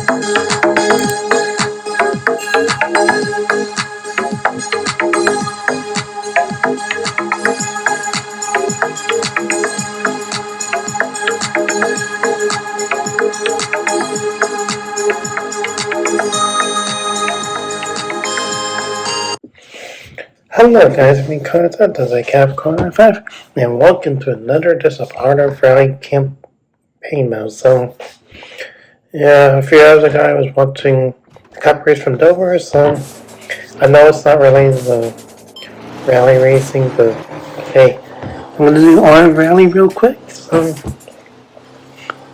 Hello guys, me content as I Capcom 5 and welcome to another edition of artofrally campaign mode. So yeah, a few hours ago I was watching the Cup race from Dover, so I know it's not related to rally racing, but hey, I'm gonna do art rally real quick. So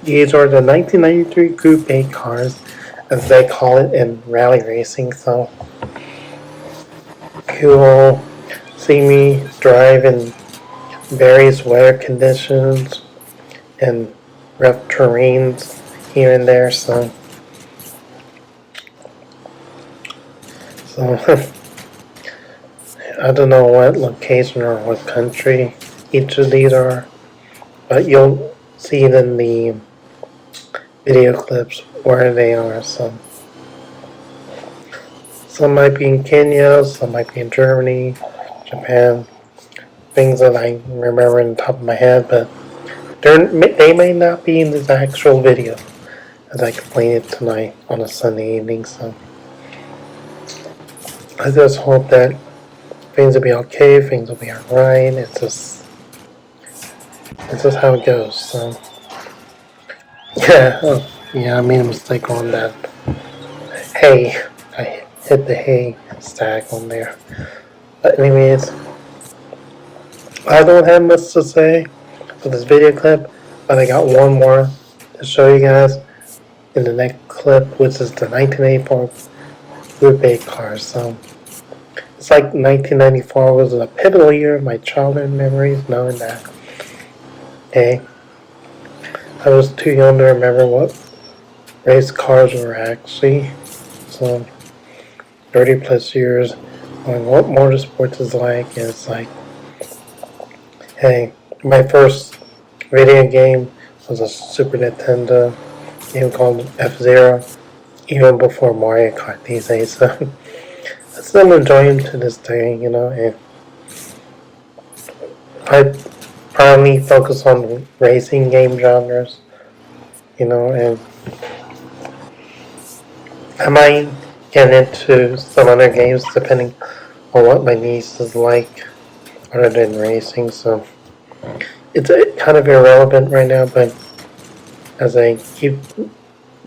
these are the 1993 Group A cars, as they call it in rally racing. So you will see me drive in various weather conditions and rough terrains here and there. So I don't know what location or what country each of these are, but you'll see it in the video clips where they are. So some might be in Kenya, some might be in Germany, Japan, things that I remember in the top of my head, but they may not be in this actual video as I explain it tonight on a Sunday evening. So I just hope that things will be okay, things will be alright. It's just how it goes. So yeah, I made a mistake on that hay. I hit the hay stack on there. But anyways, I don't have much to say for this video clip, but I got one more to show you guys in the next clip, which is the 1984 Group A cars. So it's like 1994 was a pivotal year of my childhood memories, knowing that, hey, I was too young to remember what race cars were actually. So 30 plus years on what motorsports is like. And it's like, hey, my first video game was a Super Nintendo game called F-Zero, even before Mario Kart these days. So I still enjoy them to this day, you know. And I primarily focus on racing game genres, you know, and I might get into some other games depending on what my niece is like other than racing. So it's kind of irrelevant right now, but as I keep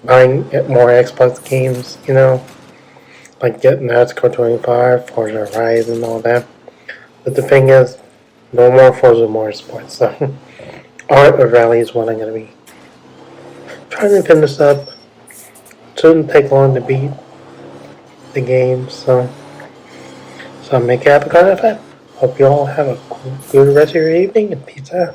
buying more Xbox games, you know, like getting NASCAR 25, Forza Horizon, and all that. But the thing is, no more Forza Motorsports. So Art of Rally is what I'm going to be trying to finish up. Shouldn't take long to beat the game. So make it happen, kind of fun. Hope you all have a good rest of your evening, and peace out.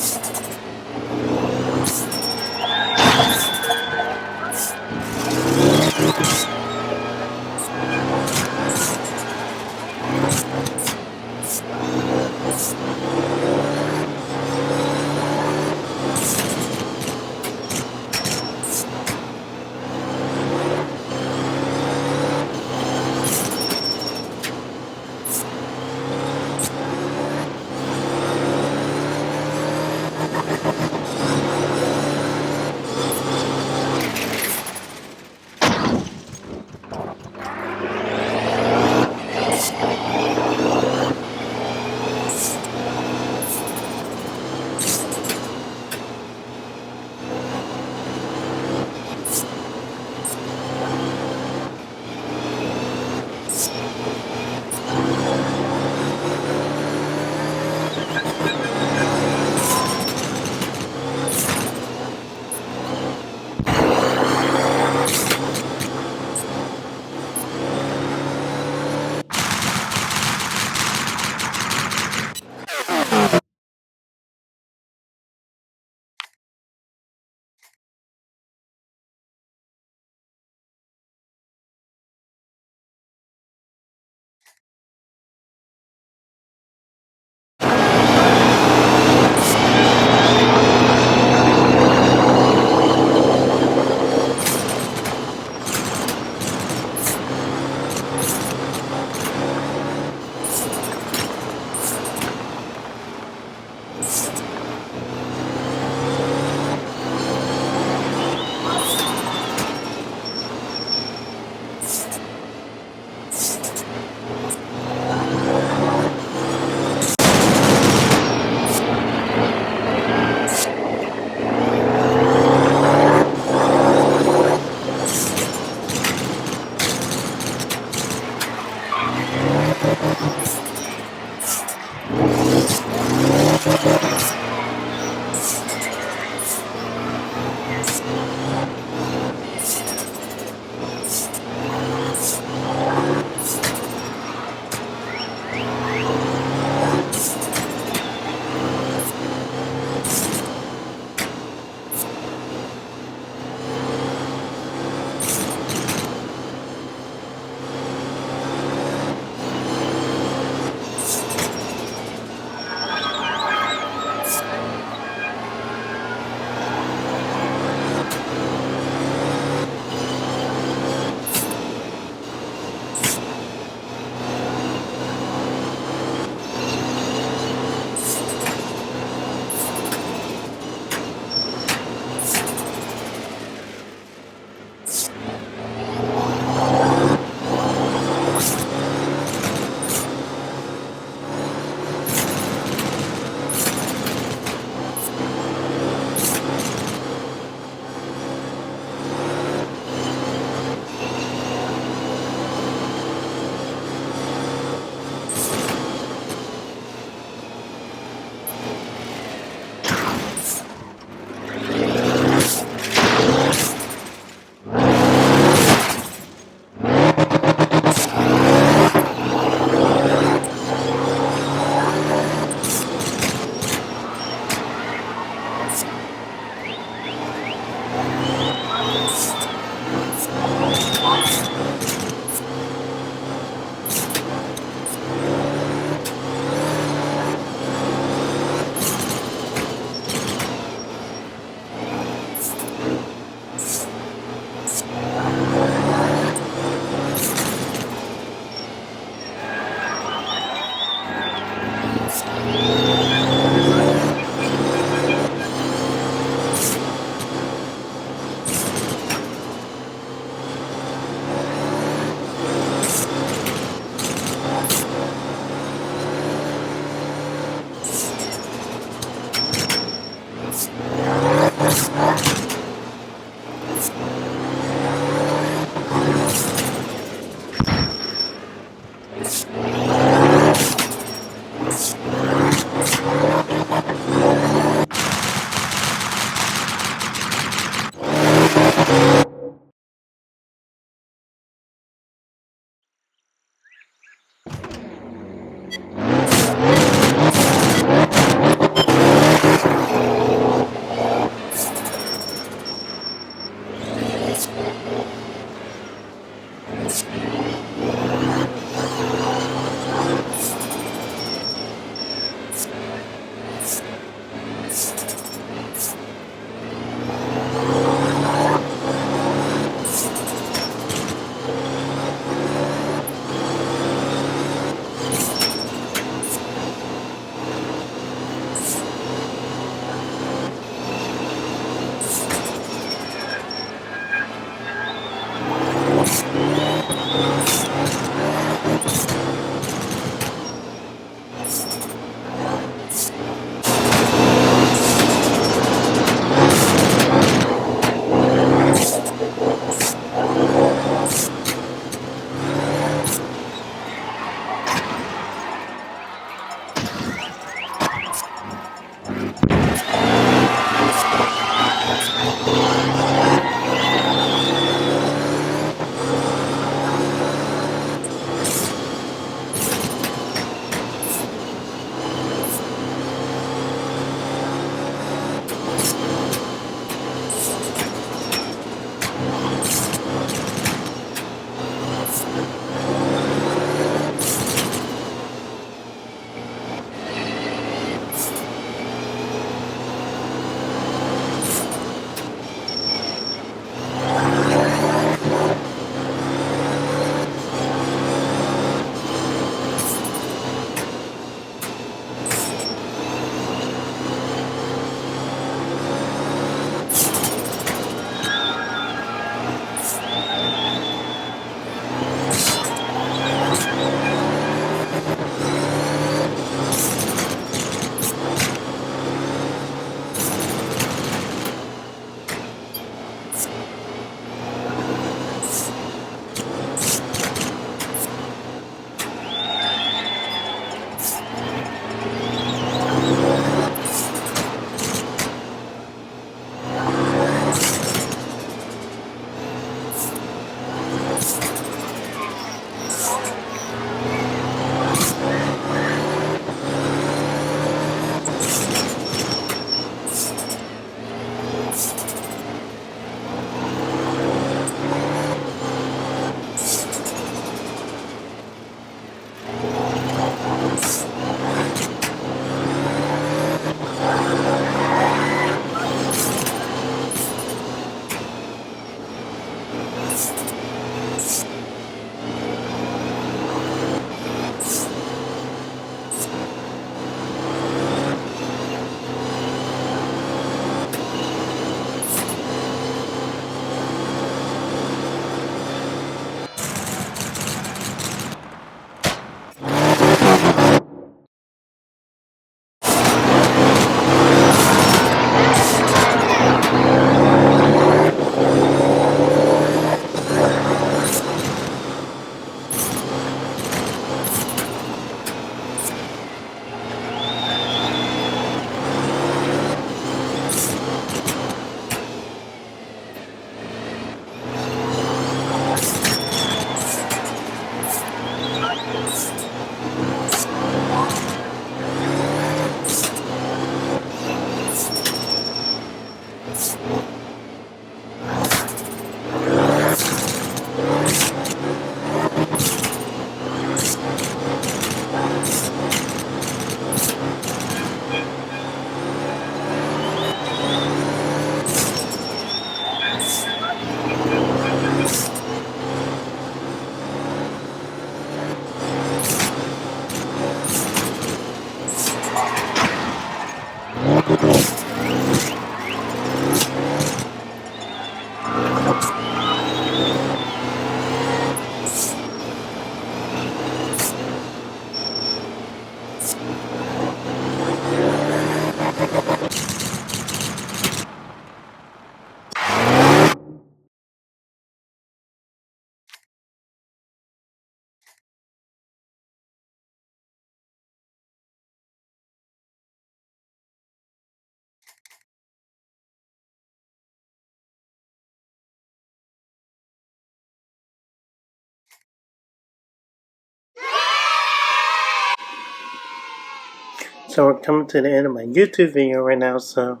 So we're coming to the end of my YouTube video right now, so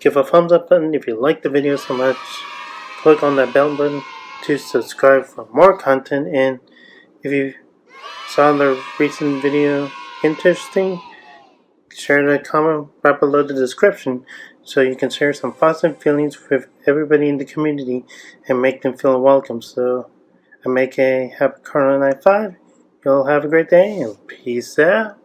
give a thumbs up button if you like the video so much. Click on that bell button to subscribe for more content, and if you saw the recent video interesting, share the comment right below the description so you can share some positive feelings with everybody in the community and make them feel welcome. So I make a happy Karlo 95. Y'all have a great day and peace out.